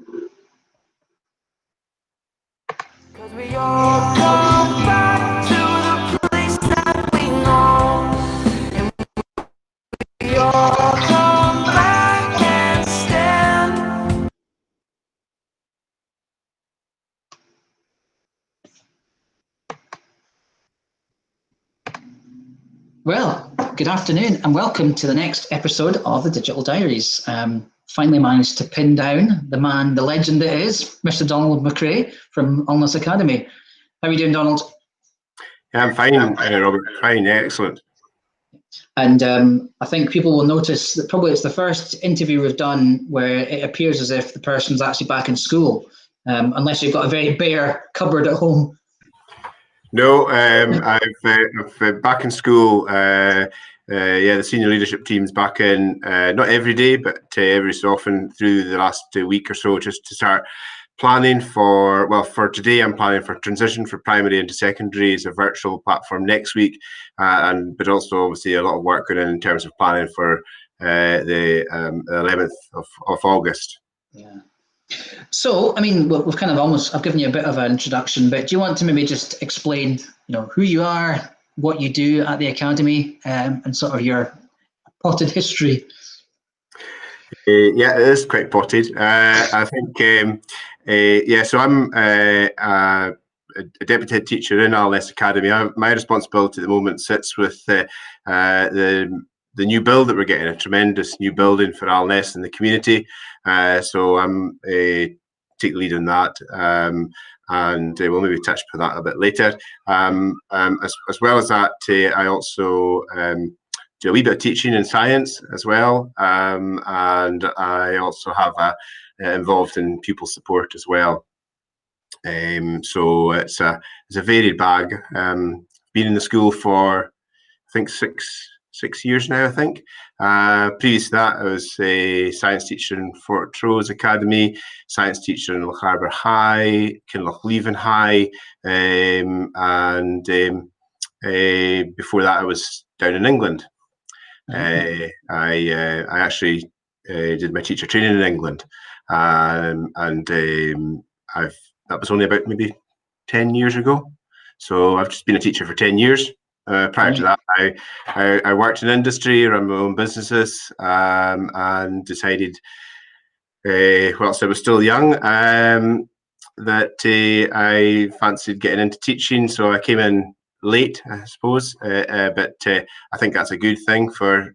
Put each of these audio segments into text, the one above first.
'Cause we all come back to the place that we know, and we all come back and stand. Well, good afternoon and welcome to the next episode of the Digital Diaries. Finally managed to pin down the man, the legend that is, Mr. Donald Macrae from Allness Academy. How are you doing, Donald? Yeah, I'm fine, Robert. Fine, excellent. And I think people will notice that probably it's the first interview we've done where it appears as if the person's actually back in school, unless you've got a very bare cupboard at home. No, I've back in school. Yeah, the senior leadership team's back in, not every day, but every so often through the last week or so, just to start planning for, well, for today, I'm planning for transition for primary into secondary as a virtual platform next week, but also obviously a lot of work going in terms of planning for the 11th of August. Yeah. So, I mean, we've kind of almost, I've given you a bit of an introduction, but do you want to maybe just explain, who you are, what you do at the Academy, and sort of your potted history? Yeah, it is quite potted. I think, yeah, so I'm a deputy head teacher in Allness Academy. My responsibility at the moment sits with the new build that we're getting, a tremendous new building for Allness and the community. So I'm take the lead on that, and we'll maybe touch upon that a bit later. As well as that, I also do a wee bit of teaching in science as well, and I also have involved in pupil support as well. So it's a varied bag. Been in the school for I think six years now, I think. Previous to that, I was a science teacher in Fort Rose Academy, science teacher in Loch Harbour High, Kinlochleven High, and before that I was down in England. I actually did my teacher training in England, and that was only about maybe 10 years ago. So I've just been a teacher for 10 years. Prior to that, I worked in industry, ran my own businesses, and decided, whilst I was still young, that I fancied getting into teaching. So I came in late, I suppose, but I think that's a good thing for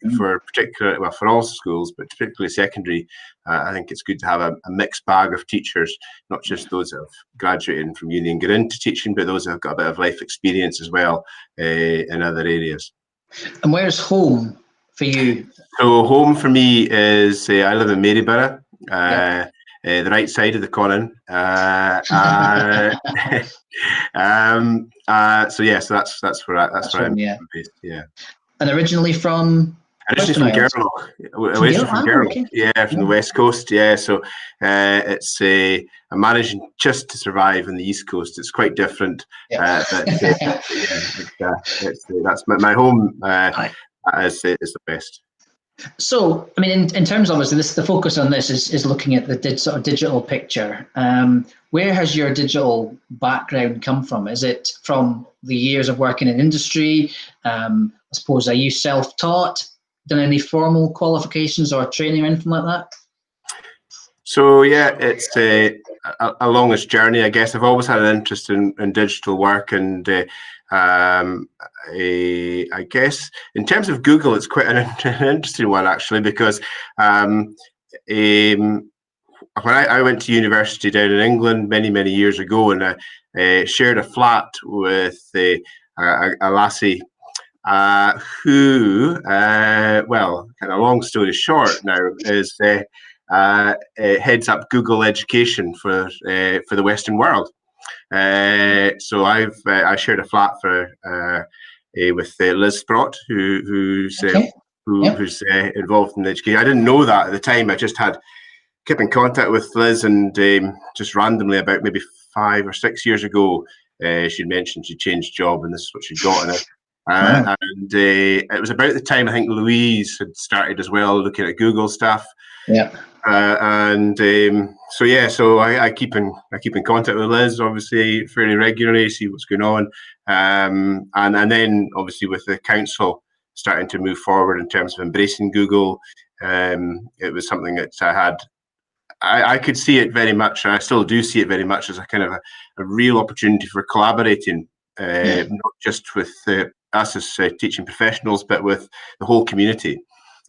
all schools, but particularly secondary. I think it's good to have a mixed bag of teachers, not just those that have graduated from uni and get into teaching, but those that have got a bit of life experience as well in other areas. And where's home for you? So home for me is I live in Maryborough. The right side of the Conan. So yeah, so that's where I'm based. Yeah. And originally from Gerlock, from Gerlock. Okay. Yeah, from the West Coast. Yeah, so it's I'm managing just to survive on the East Coast. It's quite different. Yeah. But that's my home. Is the best. So, I mean, in terms of obviously the focus on this is looking at the sort of digital picture. Where has your digital background come from? Is it from the years of working in industry? I suppose, are you self-taught? Done any formal qualifications or training or anything like that? So yeah, it's a longest journey, I guess. I've always had an interest in digital work, and I guess in terms of Google, it's quite an interesting one actually, because when I went to university down in England many years ago, and I shared a flat with a lassie who, well, kind of long story short now, is heads up Google Education for the Western world. So I shared a flat with Liz Sprott, who's involved in education. I didn't know that at the time. I just kept in contact with Liz, and just randomly about maybe 5 or 6 years ago, she'd mentioned she changed job, and this is what she'd got in it. And it was about the time I think Louise had started as well, looking at Google stuff. Yeah. So yeah, so I keep in contact with Liz, obviously, fairly regularly, see what's going on, and then obviously with the council starting to move forward in terms of embracing Google, it was something that I could see it very much, and I still do see it very much as a kind of a real opportunity for collaborating, not just with us as teaching professionals, but with the whole community.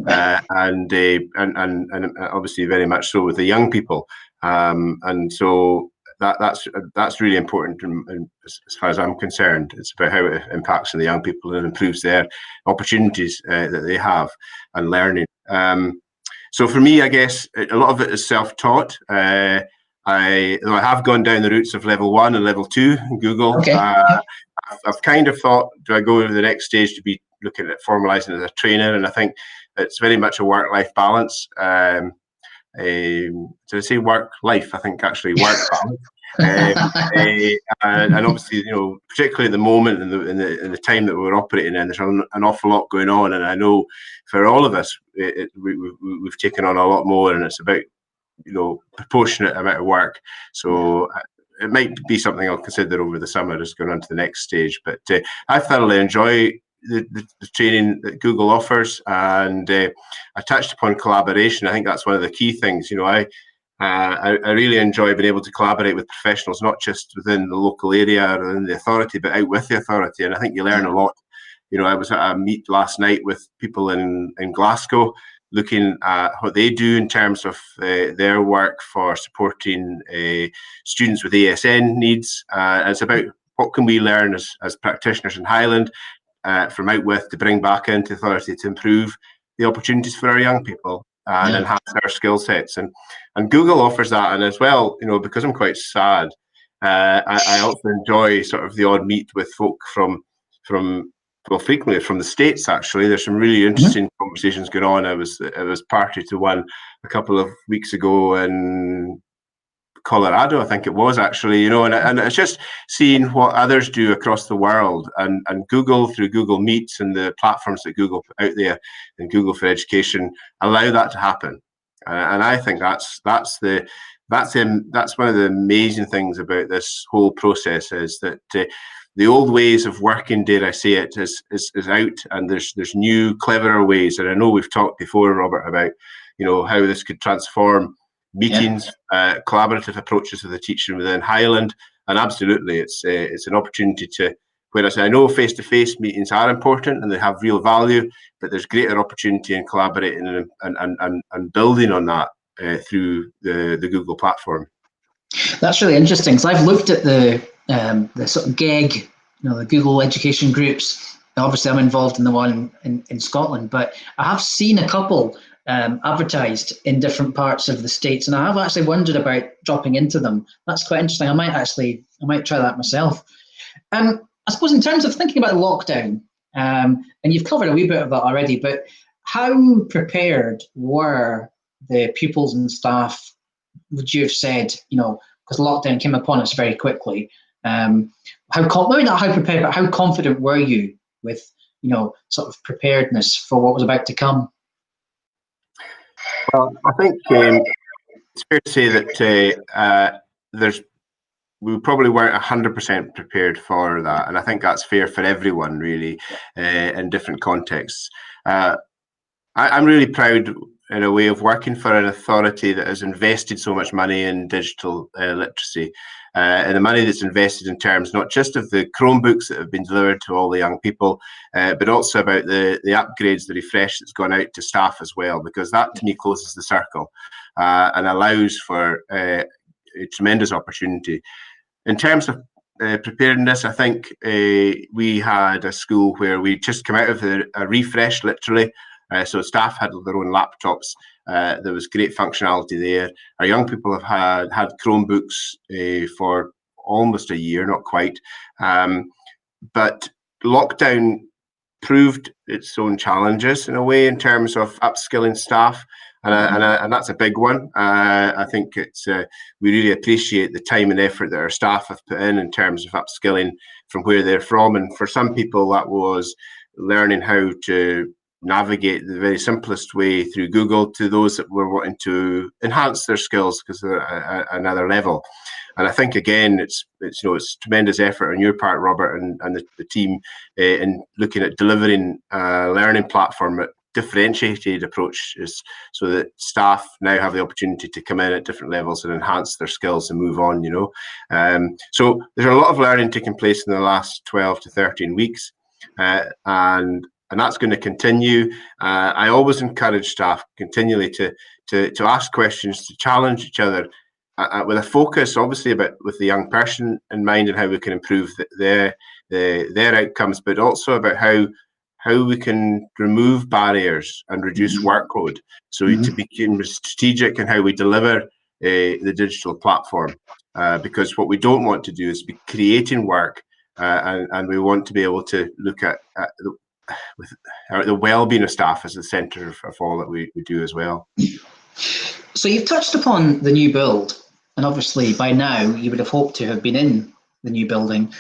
And obviously very much so with the young people, and so that's really important. And as far as I'm concerned, it's about how it impacts on the young people and improves their opportunities that they have and learning. So for me, I guess a lot of it is self-taught. I have gone down the routes of level 1 and level 2 in Google. Okay. I've kind of thought, do I go to the next stage to be looking at formalising as a trainer? And I think it's very much a work-life balance. Did I say work-life? I think actually work balance. And obviously, particularly at the moment in the time that we're operating in, there's an awful lot going on. And I know for all of us, we've taken on a lot more, and it's about proportionate amount of work. So it might be something I'll consider over the summer, just going on to the next stage. But I thoroughly enjoy the training that Google offers, and I touched upon collaboration. I think that's one of the key things. I really enjoy being able to collaborate with professionals, not just within the local area or in the authority, but out with the authority. And I think you learn a lot. I was at a meet last night with people in Glasgow, looking at what they do in terms of their work for supporting students with ASN needs. And it's about what can we learn as practitioners in Highland from out with to bring back into authority to improve the opportunities for our young people and enhance our skill sets. And Google offers that. And as well, because I'm quite sad, I also enjoy sort of the odd meet with folk from frequently from the States. Actually, there's some really interesting conversations going on. I was party to one a couple of weeks ago in Colorado, I think it was, actually, and it's just seeing what others do across the world, and Google, through Google Meets and the platforms that Google put out there and Google for Education, allow that to happen. And I think that's one of the amazing things about this whole process, is that the old ways of working, dare I say it, is out, and there's new, cleverer ways. And I know we've talked before, Robert, about how this could transform meetings, collaborative approaches to the teaching within Highland, and absolutely, it's an opportunity to. Whereas I know face-to-face meetings are important and they have real value, but there's greater opportunity in collaborating and building on that through the Google platform. That's really interesting, because I've looked at the sort of GEG, the Google Education groups. Obviously, I'm involved in the one in Scotland, but I have seen a couple advertised in different parts of the States, and I have actually wondered about dropping into them. That's quite interesting. I might try that myself. I suppose in terms of thinking about lockdown, and you've covered a wee bit of that already, but how prepared were the pupils and staff, would you have said, because lockdown came upon us very quickly? Maybe not how prepared, but how confident were you with, sort of preparedness for what was about to come? Well, I think it's fair to say that we probably weren't 100% prepared for that, and I think that's fair for everyone, really, in different contexts. I'm really proud, in a way, of working for an authority that has invested so much money in digital literacy, and the money that's invested in terms not just of the Chromebooks that have been delivered to all the young people, but also about the upgrades, the refresh that's gone out to staff as well, because that, to me, closes the circle and allows for a tremendous opportunity. In terms of preparedness, I think we had a school where we just come out of a refresh, literally. So staff had their own laptops. There was great functionality there. Our young people have had Chromebooks for almost a year, not quite. But lockdown proved its own challenges in a way in terms of upskilling staff. And that's a big one. I think we really appreciate the time and effort that our staff have put in terms of upskilling from where they're from. And for some people, that was learning how to navigate the very simplest way through Google to those that were wanting to enhance their skills because they're at another level. And I think again, it's tremendous effort on your part, Robert, and the team in looking at delivering a learning platform that differentiated approaches so that staff now have the opportunity to come in at different levels and enhance their skills and move on, So there's a lot of learning taking place in the last 12 to 13 weeks. And that's going to continue. I always encourage staff continually to ask questions, to challenge each other, with a focus, obviously, with the young person in mind and how we can improve their outcomes, but also about how we can remove barriers and reduce workload. So to become strategic in how we deliver the digital platform, because what we don't want to do is be creating work, and we want to be able to look at the well-being of staff as the centre of all that we do as well. So you've touched upon the new build, and obviously by now you would have hoped to have been in the new building.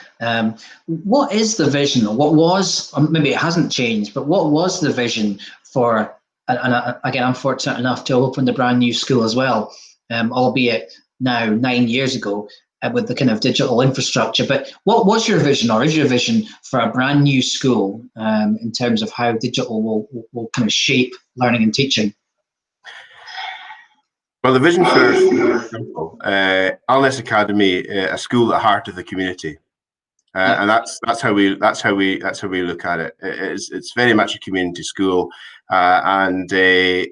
What is the vision, or what was, or maybe it hasn't changed, but what was the vision for, and again, I'm fortunate enough to open the brand new school as well, albeit now 9 years ago, with the kind of digital infrastructure. But what was your vision, or is your vision, for a brand new school in terms of how digital will kind of shape learning and teaching? Well, the vision for simple. LNS Academy, a school at the heart of the community, and that's how we look at it. It's very much a community school, and the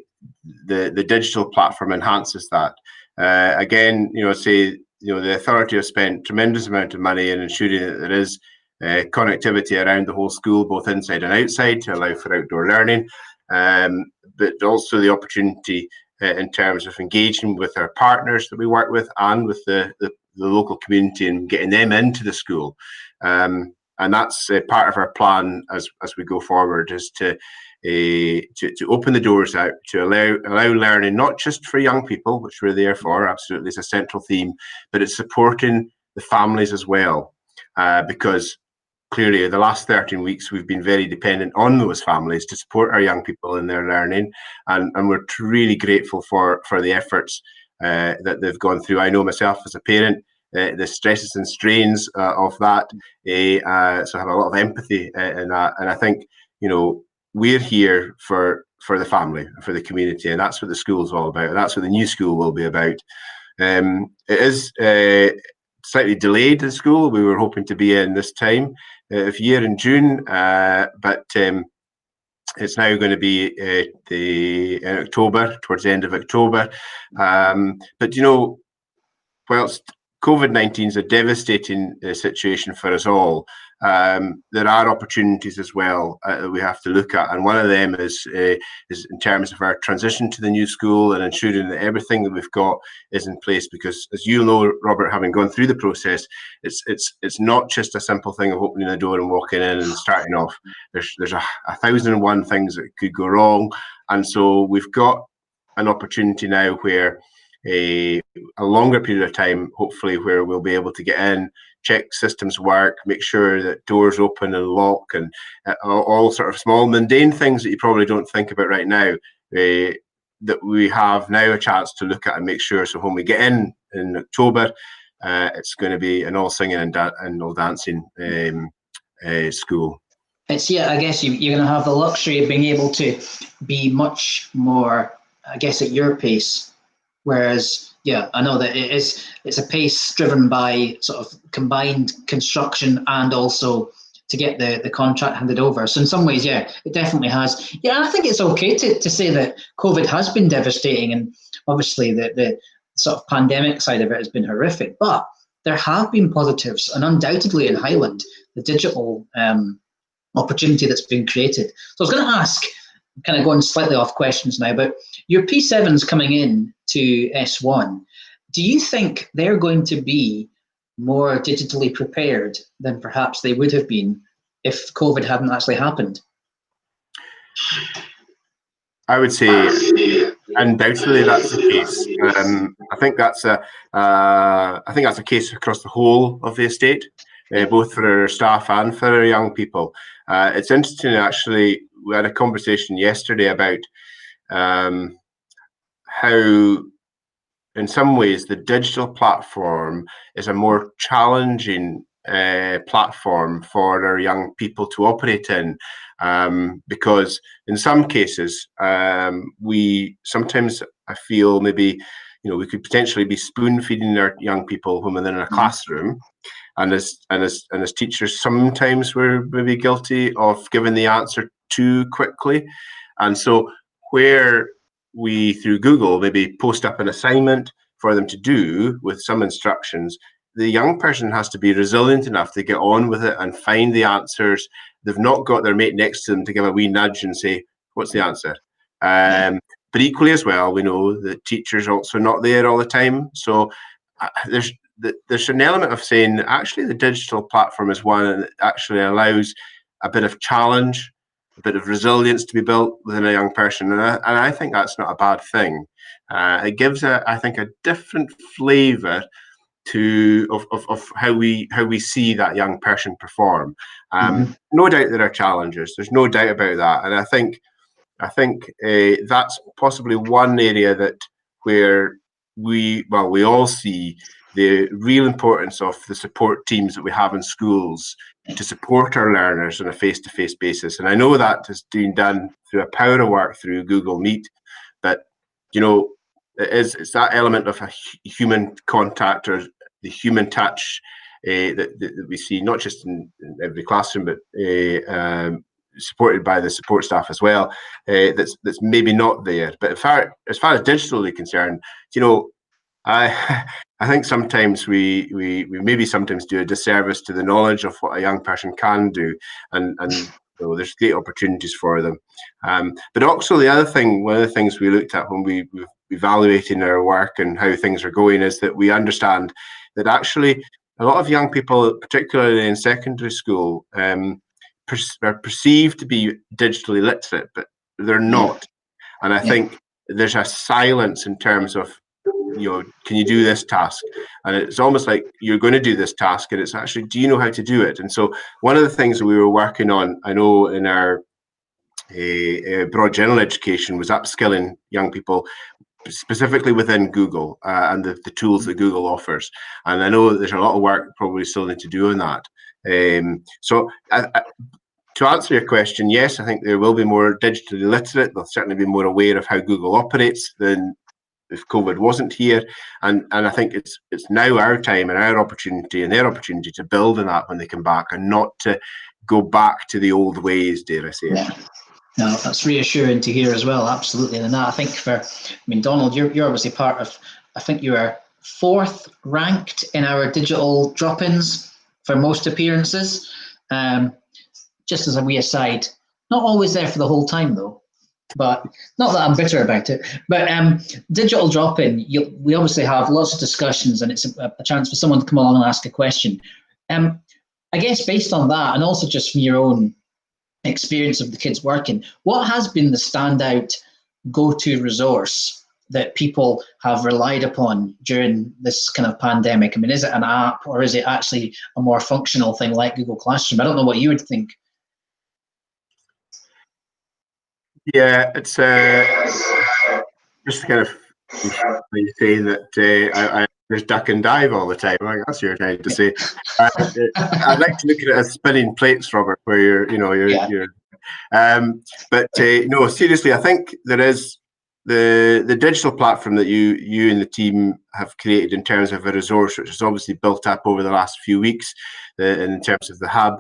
digital platform enhances that. Again, the authority have spent tremendous amount of money in ensuring that there is connectivity around the whole school, both inside and outside, to allow for outdoor learning, but also the opportunity in terms of engaging with our partners that we work with and with the local community and getting them into the school. And that's part of our plan as we go forward, is to open the doors out, to allow learning, not just for young people, which we're there for, absolutely, is a central theme, but it's supporting the families as well, because clearly the last 13 weeks we've been very dependent on those families to support our young people in their learning, and we're really grateful for the efforts that they've gone through. I know myself as a parent, the stresses and strains of that, so I have a lot of empathy in that, and I think we're here for the family, for the community, and that's what the school is all about, and that's what the new school will be about. It is slightly delayed, the school. We were hoping to be in this time of year in June, but it's now going to be in October, towards the end of October. But whilst COVID-19 is a devastating situation for us all, there are opportunities as well that we have to look at, and one of them is in terms of our transition to the new school and ensuring that everything that we've got is in place. Because, as you know, Robert, having gone through the process, it's not just a simple thing of opening the door and walking in and starting off. There's a 1,001 things that could go wrong, and so we've got an opportunity now where a longer period of time, hopefully, where we'll be able to get in, check systems work, make sure that doors open and lock, and all sort of small mundane things that you probably don't think about right now, that we have now a chance to look at and make sure. So when we get in October, it's going to be an all singing and all dancing school. It's, I guess you're going to have the luxury of being able to be much more, I guess, at your pace. Whereas, I know that it's a pace driven by sort of combined construction and also to get the contract handed over. So in some ways, it definitely has. I think it's okay to say that COVID has been devastating, and obviously the sort of pandemic side of it has been horrific. But there have been positives, and undoubtedly in Highland, the digital opportunity that's been created. So I was going to ask, kind of going slightly off questions now, but your P7s coming in to S1, do you think they're going to be more digitally prepared than perhaps they would have been if COVID hadn't actually happened? I would say undoubtedly that's the case. I think that's a case across the whole of the estate, both for our staff and for our young people. It's interesting, actually. we had a conversation yesterday about how, in some ways, the digital platform is a more challenging platform for our young people to operate in, because in some cases, we sometimes, I feel, maybe, we could potentially be spoon feeding our young people when they're in a classroom. And as teachers, sometimes we're maybe guilty of giving the answer too quickly. And so where we, through Google, maybe post up an assignment for them to do with some instructions, the young person has to be resilient enough to get on with it and find the answers. They've not got their mate next to them to give a wee nudge and say, what's the answer? But equally as well, we know that teachers are also not there all the time. So there's an element of saying, actually, the digital platform is one that actually allows a bit of challenge, a bit of resilience to be built within a young person. And I think that's not a bad thing. It gives, I think, a different flavour of how we see that young person perform. No doubt there are challenges. There's no doubt about that. And I think that's possibly one area that where we all see the real importance of the support teams that we have in schools to support our learners on a face-to-face basis. And I know that is being done through a power of work through Google Meet, but it's that element of a human contact or the human touch that we see, not just in every classroom, but supported by the support staff as well, that's maybe not there. But as far as digitally concerned, I think sometimes we maybe sometimes do a disservice to the knowledge of what a young person can do, and there's great opportunities for them. But also one of the things we looked at when we were evaluating our work and how things are going is that we understand that actually a lot of young people, particularly in secondary school, are perceived to be digitally literate, but they're not. And I think there's a silence in terms of, can you do this task? And it's almost like you're going to do this task, and it's actually, do you know how to do it? And so one of the things that we were working on, I know in our broad general education, was upskilling young people specifically within Google and the tools that Google offers. And I know there's a lot of work probably still need to do on that. So to answer your question, yes, I think there will be more digitally literate. They'll certainly be more aware of how Google operates than if COVID wasn't here. And I think it's now our time and our opportunity and their opportunity to build on that when they come back, and not to go back to the old ways, dare I say. Yeah. No, that's reassuring to hear as well. Absolutely. And that, I think Donald, you're obviously part of, I think you are 4th ranked in our digital drop-ins for most appearances. Just as a wee aside, not always there for the whole time though, but not that I'm bitter about it. But digital drop-in, we obviously have lots of discussions, and it's a chance for someone to come along and ask a question. I guess based on that, and also just from your own experience of the kids working, what has been the standout go-to resource that people have relied upon during this kind of pandemic? I mean, is it an app, or is it actually a more functional thing like Google Classroom? I don't know what you would think. Yeah, it's just kind of saying that I just duck and dive all the time. Like, that's your trying to say. I'd like to look at it as spinning plates, Robert, where you're. But no, seriously, I think there is the digital platform that you and the team have created in terms of a resource, which has obviously built up over the last few weeks, in terms of the hub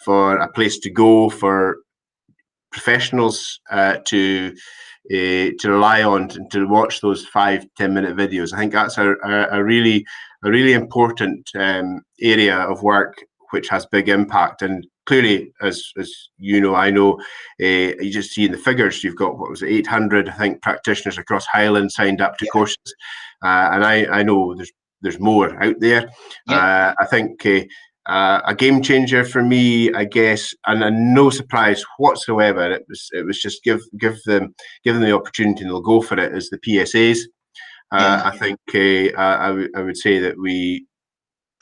for a place to go for professionals to rely on and to watch those 5-10 minute videos. I think that's a really important area of work which has big impact. And clearly, as I know, you just see in the figures, you've got, 800, I think, practitioners across Highland signed up to courses, and I know there's more out there. I think a game changer for me, I guess, and no surprise whatsoever. It was just give them the opportunity and they'll go for it. Is the PSAs? I think I would say that we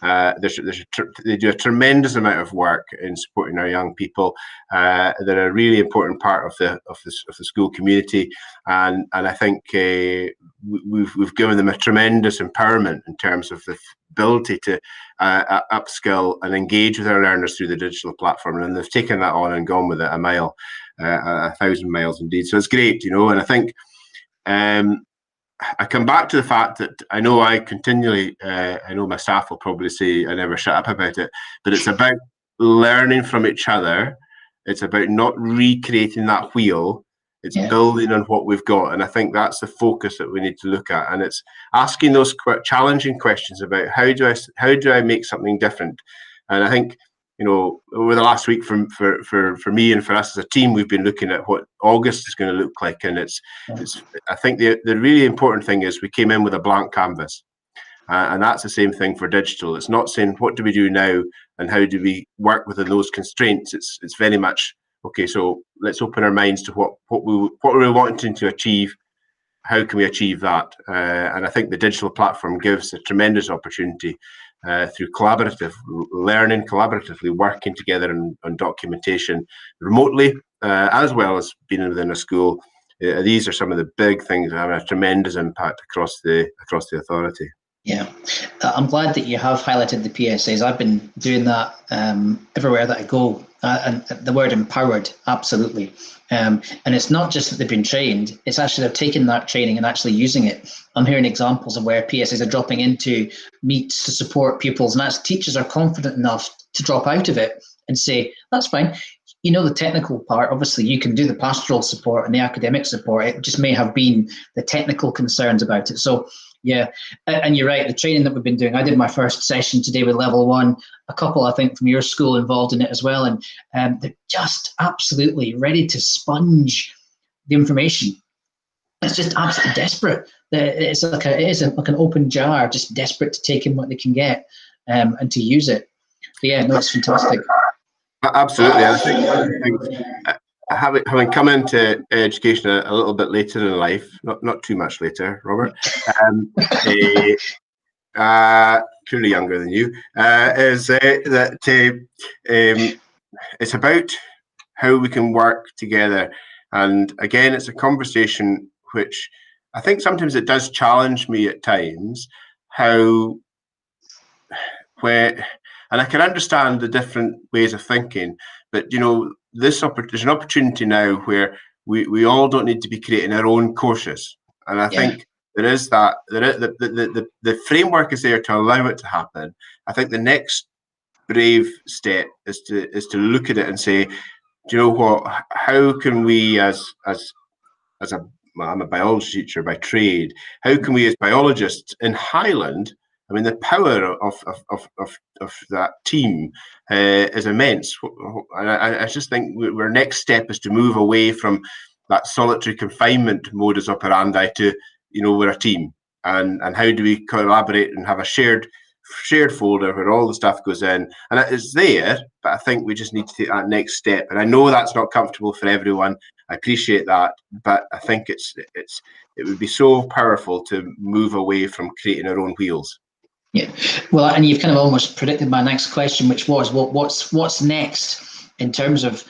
They do a tremendous amount of work in supporting our young people. They're a really important part of the school community, and I think we've given them a tremendous empowerment in terms of the ability to upskill and engage with our learners through the digital platform, and they've taken that on and gone with it a mile, 1,000 miles indeed. So it's great, and I think. I come back to the fact that I know I know my staff will probably say I never shut up about it, but it's about learning from each other. It's about not recreating that wheel. It's building on what we've got. And I think that's the focus that we need to look at. And it's asking those challenging questions about how do I make something different? And I think, over the last week for me and for us as a team, we've been looking at what August is going to look like. And it's I think the really important thing is we came in with a blank canvas. And that's the same thing for digital. It's not saying what do we do now and how do we work within those constraints. It's very much, okay, so let's open our minds to what we're wanting to achieve. How can we achieve that? And I think the digital platform gives a tremendous opportunity through collaborative learning, collaboratively working together on documentation remotely, as well as being within a school. These are some of the big things that have a tremendous impact across the authority. Yeah, I'm glad that you have highlighted the PSAs. I've been doing that everywhere that I go, and the word empowered, absolutely. And it's not just that they've been trained, it's actually they've taken that training and actually using it. I'm hearing examples of where PSAs are dropping into meets to support pupils, and as teachers are confident enough to drop out of it and say, that's fine. The technical part, obviously you can do the pastoral support and the academic support. It just may have been the technical concerns about it. So yeah, and you're right, the training that we've been doing, I did my first session today with level 1, a couple I think from your school involved in it as well, and they're just absolutely ready to sponge the information. It's just absolutely desperate. It is like an open jar, just desperate to take in what they can get and to use it. But yeah, no, it's fantastic. Absolutely. I think one of the things, having come into education a little bit later in life, not too much later, Robert, clearly younger than you, is that it's about how we can work together. And again, it's a conversation which I think sometimes it does challenge me at times, and I can understand the different ways of thinking, but there's an opportunity now where we all don't need to be creating our own courses, and I think there is that the framework is there to allow it to happen. I think the next brave step is to look at it and say, do you know what? How can we I'm a biology teacher by trade. How can we as biologists in Highland? I mean, the power of that team is immense. And I just think our next step is to move away from that solitary confinement modus operandi to, we're a team. And how do we collaborate and have a shared folder where all the stuff goes in? And it's there, but I think we just need to take that next step. And I know that's not comfortable for everyone. I appreciate that, but I think it would be so powerful to move away from creating our own wheels. Yeah, well, and you've kind of almost predicted my next question, which was, what's next in terms of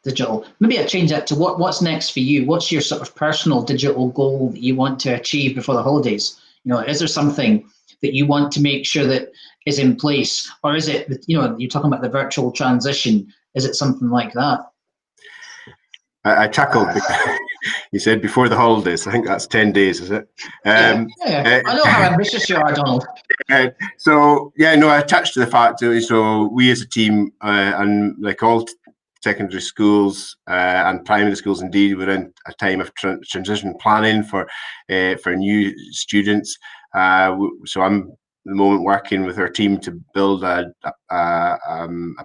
digital? Maybe I change that to what's next for you? What's your sort of personal digital goal that you want to achieve before the holidays? Is there something that you want to make sure that is in place, or is it, you're talking about the virtual transition? Is it something like that? I chuckled because you said before the holidays. I think that's 10 days, is it? I know how ambitious you are, Donald. I touched to the fact that so we as a team, and like all secondary schools and primary schools, indeed, we're in a time of transition planning for new students. So I'm at the moment working with our team to build a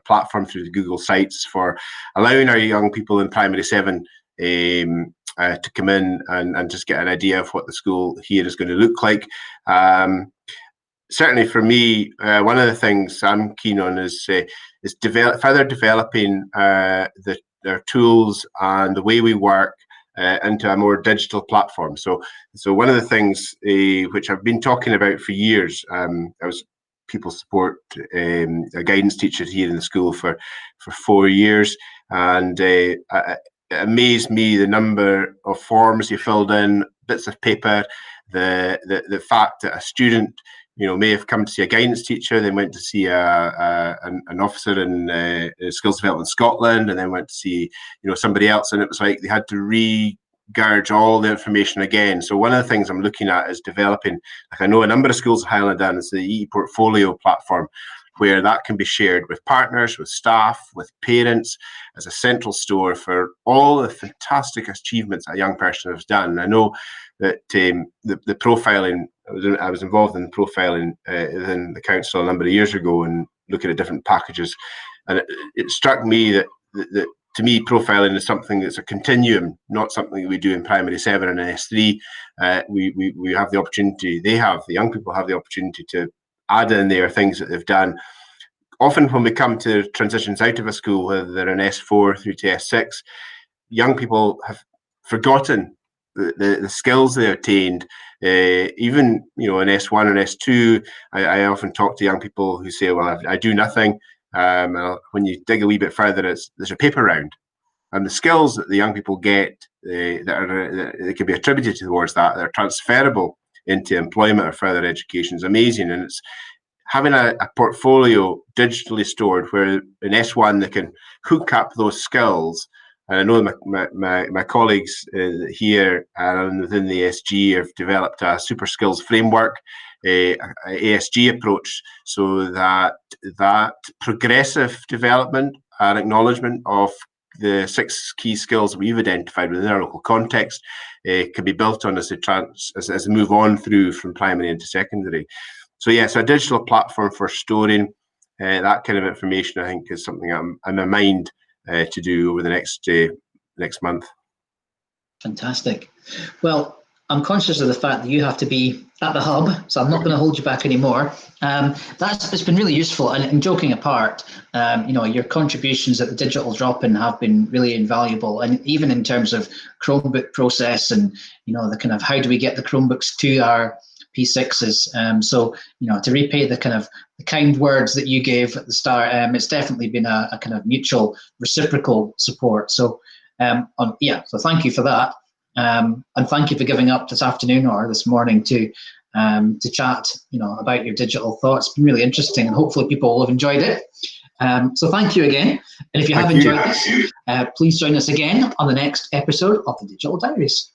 platform through the Google Sites for allowing our young people in primary 7 to come in and just get an idea of what the school here is going to look like. Certainly for me, one of the things I'm keen on is further developing their tools and the way we work into a more digital platform. So one of the things which I've been talking about for years, I was people support, a guidance teacher here in the school for 4 years, and it amazed me the number of forms you filled in, bits of paper, the fact that a student, may have come to see a guidance teacher, then went to see an officer in Skills Development Scotland, and then went to see somebody else, and it was like they had to regurge all the information again. So one of the things I'm looking at is developing, like I know a number of schools in Highland done, is the e-portfolio platform, where that can be shared with partners, with staff, with parents, as a central store for all the fantastic achievements a young person has done. I know that the profiling, I was involved in profiling within the council a number of years ago and looking at different packages, and it struck me that to me, profiling is something that's a continuum, not something that we do in primary 7 and S3. We have the opportunity, the young people have the opportunity to add in there things that they've done. Often when we come to transitions out of a school, whether they're in S4 through to S6, young people have forgotten the skills they attained. Even in S1 and S2, I often talk to young people who say, well, I do nothing. When you dig a wee bit further, there's a paper round, and the skills that the young people get that can be attributed towards that are transferable into employment or further education is amazing. And it's having a portfolio digitally stored where in S1 they can hook up those skills. And I know my colleagues here and within the SG have developed a super skills framework, a ASG approach, so that progressive development and acknowledgement of the 6 key skills we've identified within our local context can be built on as they move on through from primary into secondary. So yes, a digital platform for storing that kind of information, I think, is something I'm in mind to do over the next month. Fantastic. Well, I'm conscious of the fact that you have to be at the hub, so I'm not going to hold you back anymore. It's been really useful, and joking apart, your contributions at the digital drop-in have been really invaluable, and even in terms of Chromebook process and the kind of how do we get the Chromebooks to our P6s. So to repay the kind words that you gave at the start, it's definitely been a kind of mutual reciprocal support. So so thank you for that. And thank you for giving up this afternoon or this morning to chat, about your digital thoughts. It's been really interesting, and hopefully people will have enjoyed it. So thank you again. And if you have enjoyed this, please join us again on the next episode of the Digital Diaries.